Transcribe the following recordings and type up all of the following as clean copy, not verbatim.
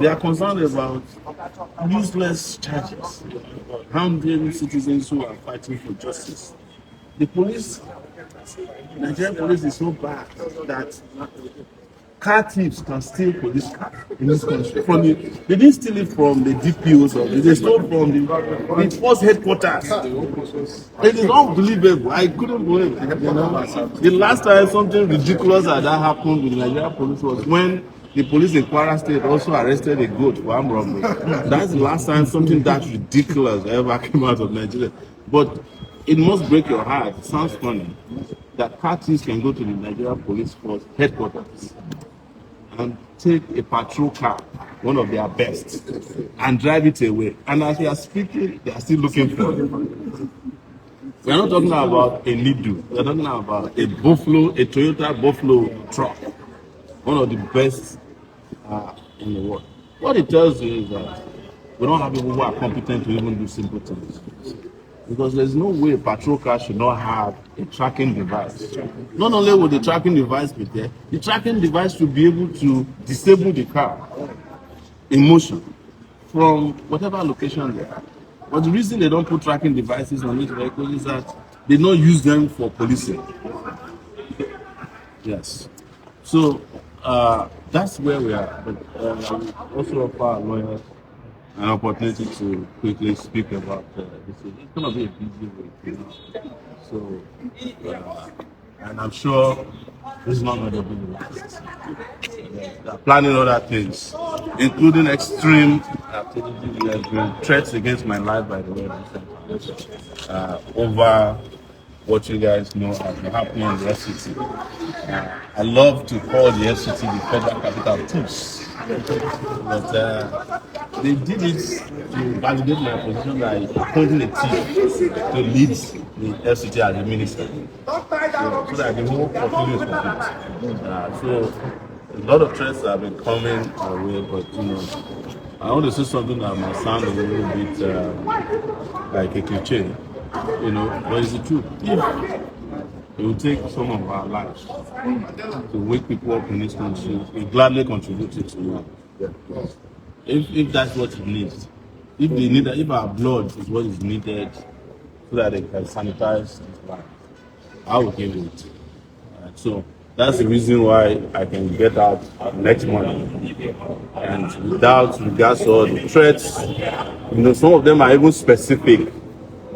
They are concerned about useless charges, harming citizens who are fighting for justice. The police, Nigerian police is so bad that car thieves can steal police cars in this country. They didn't steal it from the DPOs or they stole from the force headquarters. It is unbelievable. I couldn't believe it. The last time something ridiculous like that happened with the Nigerian police was when the police in Kwara State also arrested a goat for armed robbery. That's the last time something that ridiculous ever came out of Nigeria. But it must break your heart. It sounds funny that car thieves can go to the Nigerian police force headquarters and take a patrol car, one of their best, and drive it away. And as we are speaking, they are still looking for it. We are not talking about a Nidu. We are talking about a Toyota Buffalo truck, one of the best in the world. What it tells you is that we don't have people who are competent to even do simple things. Because there's no way a patrol car should not have a tracking device. Not only will the tracking device be there, the tracking device should be able to disable the car in motion from whatever location they are. But the reason they don't put tracking devices on each vehicle is that they don't use them for policing. Yes. So that's where we are. But also offer our lawyers an opportunity to quickly speak about this. It's going to be a busy week, So, and I'm sure this is not going to be the last. They're planning other things, including extreme activities. There have been threats against my life, by the way, over what you guys know has been happening in the FCC. I love to call the FCC the Federal Capital of Thieves. But they did it to validate my position by appointing a team to lead the FCT as the minister, so that the whole portfolio is complete. So a lot of threats have been coming our way, but I want to say something that might sound a little bit like a cliche, but it's the truth. If it will take some of our lives to wake people up in this country, we gladly contribute it to it. If that's what it needs, if our blood is what is needed so that they can sanitize this land, I will give it. So that's the reason why I can get out next morning. And without regards to all the threats, some of them are even specific.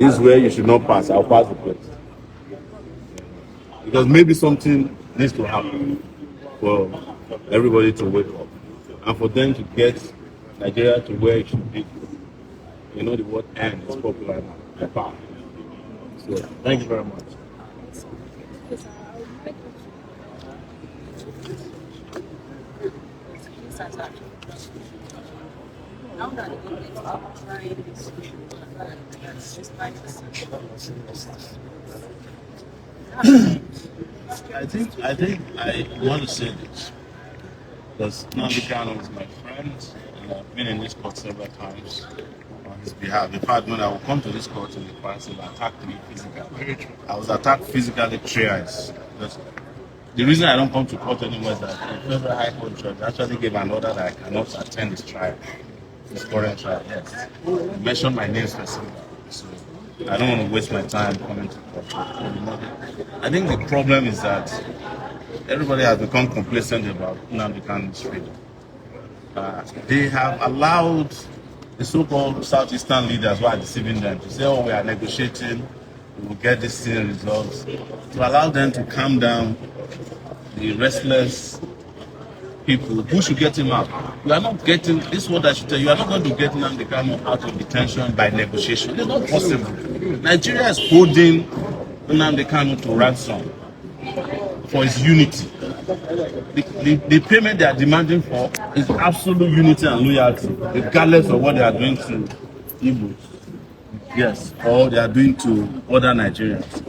This is where you should not pass. I'll pass the place. Because maybe something needs to happen for everybody to wake up and for them to get Nigeria to where it should be. The word "end" is popular now. So, thank you very much. Now that the government is trying this I think I want to say this because Nnamdi Kanu is my friend, and I've been in this court several times on his behalf. In fact, when I would come to this court in the past, he attacked me physically. I was attacked physically thrice. The reason I don't come to court anymore is that the Federal High Court judge actually gave an order that I cannot attend this trial, this current trial. Yes, he mentioned my name specifically. So I don't want to waste my time coming to court. I think the problem is that everybody has become complacent about Nnamdi Kanu's freedom. They have allowed the so-called Southeastern leaders who are deceiving them to say, "Oh, we are negotiating, we will get this thing resolved," to allow them to calm down the restless people who should get him out. You are not getting, this is what I should tell you, you are not going to get Nnamdi Kanu out of detention by negotiation. It's not possible. Nigeria is holding Nnamdi Kanu to ransom for his unity. The payment they are demanding for is absolute unity and loyalty, regardless of what they are doing to Igbos. Yes, or they are doing to other Nigerians.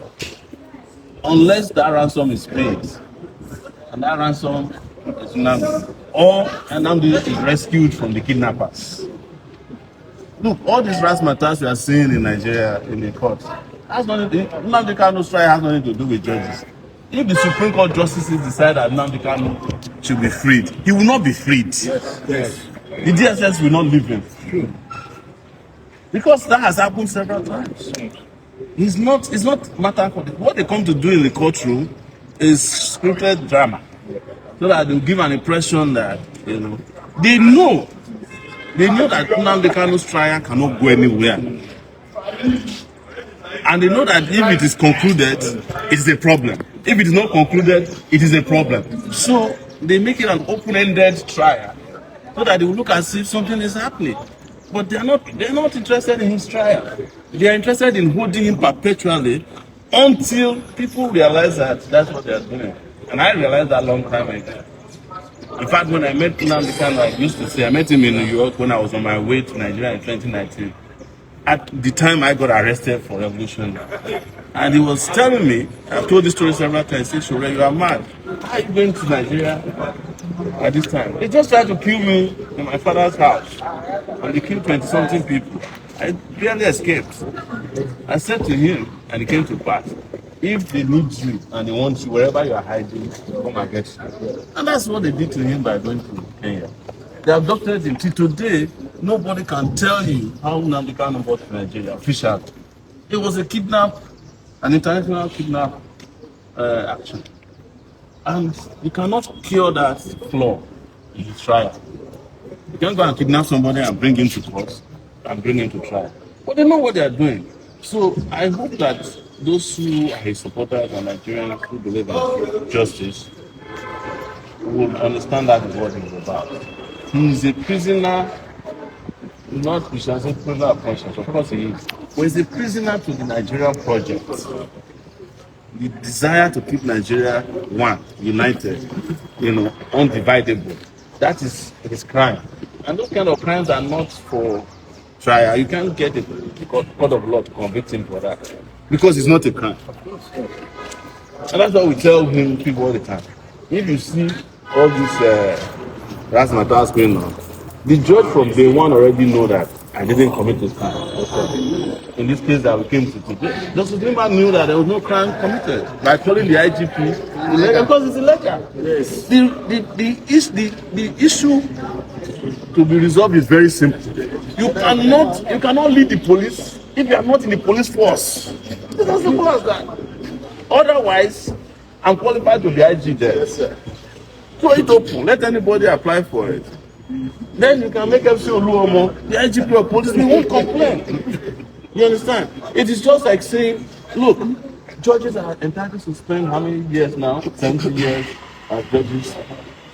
Unless that ransom is paid, and that ransom is Nnamdi, or Nnamdi is rescued from the kidnappers. Look, all these razzmatazz we are seeing in Nigeria in the court, Nnamdi Kanu's trial has nothing to do with judges. If the Supreme Court justices decide that Nnamdi Kanu should be freed, he will not be freed. Yes. The DSS will not leave him. Because that has happened several times. It's not matter for what they come to do in the courtroom is scripted drama. So that they'll give an impression that, they know that Nnamdi Kanu's trial cannot go anywhere. And they know that if it is concluded, it is a problem. If it is not concluded, it is a problem. So they make it an open-ended trial so that they will look as if something is happening. But they're not interested in his trial. They are interested in holding him perpetually until people realize that that's what they are doing. And I realized that long time ago. In fact, when I met Nnamdi Kanu, I used to say, I met him in New York when I was on my way to Nigeria in 2019. At the time I got arrested for revolution. And he was telling me, I've told this story several times, he said, Sowore, you are mad. How are you going to Nigeria at this time? They just tried to kill me in my father's house. And they killed 20-something people. I barely escaped. I said to him, and it came to pass, if they need you and they want you, wherever you are hiding, come and get you. And that's what they did to him by going to Kenya. They abducted him. Till today, nobody can tell you how Nnamdi Kanu got to Nigeria officially. It was a an international kidnap action. And you cannot cure that flaw in his trial. You can't go and kidnap somebody and bring him to court and bring him to trial. But they know what they are doing. So I hope that those who are his supporters and Nigerians who believe in justice will understand that is what he's about. He is a prisoner, not we shall say prisoner of conscience, of course he is, but he's a prisoner to the Nigerian project. The desire to keep Nigeria one, united, undividable. That is his crime. And those kind of crimes are not for trial. You can't get a court of law to convict him for that. Because it's not a crime. And that's what we tell people all the time. If you see all these razzmatazz going on, the judge from day one already know that I didn't commit this crime. In this case that we came to today, Justice Lima knew that there was no crime committed by calling the IGP illegal because it's illegal. Yes. The issue to be resolved is very simple. You cannot lead the police if you are not in the police force. It's as simple as that. Otherwise, I'm qualified to be IG there. Throw it open. Let anybody apply for it. Then you can make FC Oluomo the IGP of police. We won't complain. You understand? It is just like saying, look, judges are entitled to spend how many years now? 70 years as judges.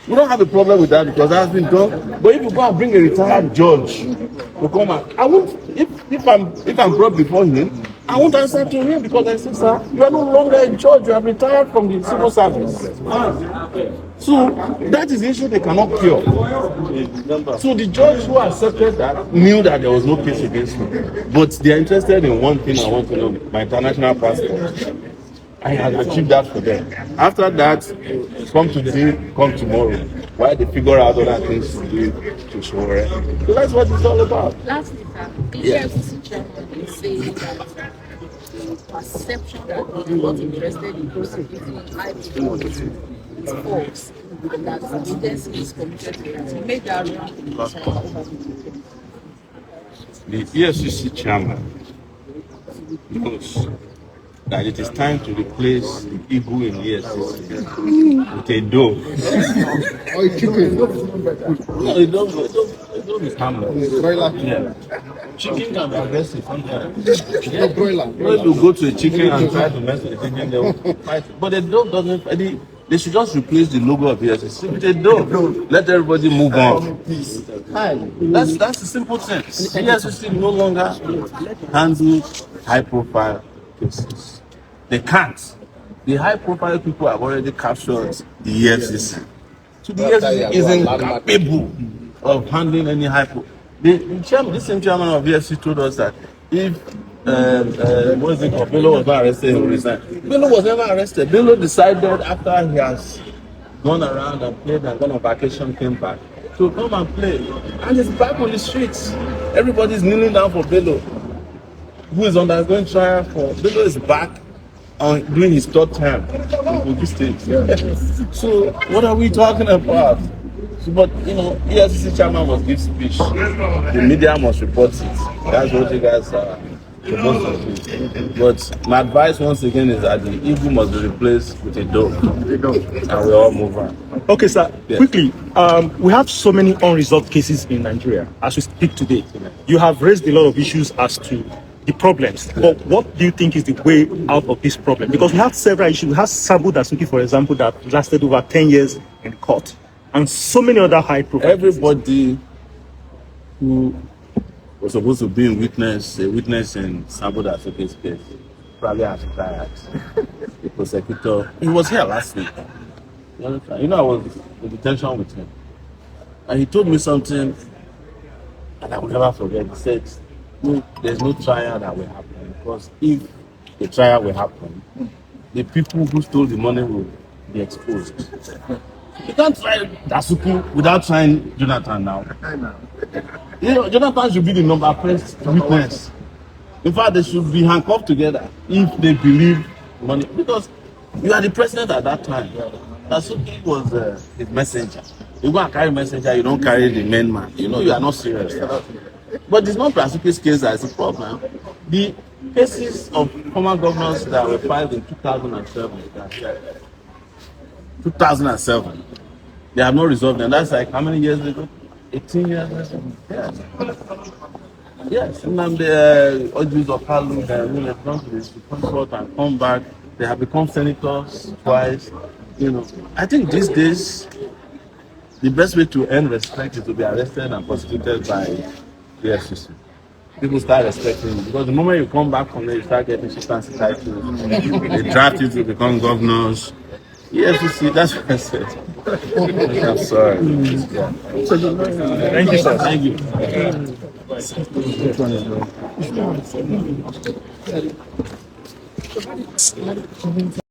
We don't have a problem with that because that has been done. But if you go and bring a retired judge to come out, I won't. If I'm brought before him, I won't answer to him because I say, sir, you are no longer a judge. You have retired from the civil service. So that is the issue they cannot cure. So the judge who accepted that knew that there was no case against me. But they are interested in one thing I want to know: my international passport. I have achieved that for them. After that, come today, come tomorrow. Why they figure out other things to do to Sowore. So that's what it's all about. Lastly, sir, the EFCC chairman is saying that the perception that they are not interested in prosecuting high people is false, and that the evidence is committed to that. He made that wrong. The EFCC chairman knows that it is time to replace the eagle in EFCC with a dove. Or a chicken. No, a dove is harmless. Broiler. Yeah. Chicken can be aggressive sometimes. No broiler. When you go to a chicken and try to mess with the chicken, they will fight. But the dove doesn't. They should just replace the logo of EFCC with a dove. Let everybody move on. That's the simple thing. EFCC no longer handle high-profile cases. They can't. The high-profile people have already captured the EFCC. So the EFCC is incapable of handling any high-profile. This same chairman of EFCC told us that if Bello was not arrested, he will resign. Bello was never arrested. Bello decided after he has gone around and played and gone on vacation, came back to come and play. And he's back on the streets. Everybody's kneeling down for Bello, who is undergoing trial for. Bello is back on doing his third term in Kogi State. So what are we talking about? But EFCC chairman must give speech. The media must report it. That's what you guys are supposed to do. But my advice once again is that the eagle must be replaced with a dove. And we all move on. Okay, sir. Yes. Quickly, we have so many unresolved cases in Nigeria as we speak today. You have raised a lot of issues as to the problems, but what do you think is the way out of this problem? Because we have several issues. We have Sambu Dasuki, for example, that lasted over 10 years in court, and so many other high-profile Everybody who was supposed to be a witness in Sambu Dasuki's case probably has tried. The prosecutor, he was here last week. I was in detention with him, and he told me something and I will never forget. He said, "No, there's no trial that will happen, because if the trial will happen, the people who stole the money will be exposed. You can't try Dasuki without trying Jonathan now. Jonathan should be the number first witness. In fact, they should be handcuffed together if they believe money, because you are the president at that time. Dasuki was his messenger. You go and carry messenger, you don't carry the main man. You are not serious. But it's not Dasuki's case that is the problem. The cases of former governors that were filed in 2007, they have not resolved them. That's like how many years ago? 18 years ago? Yes. Nnamdi Kanu, they have gone to the Supreme Court and come back. They have become senators twice. I think these days, the best way to earn respect is to be arrested and prosecuted by the EFCC. People start respecting you, because the moment you come back from there, you start getting chieftaincy titles. They draft you to become governors. EFCC, that's what I said. I'm sorry. Yeah. Thank you, sir. Thank you.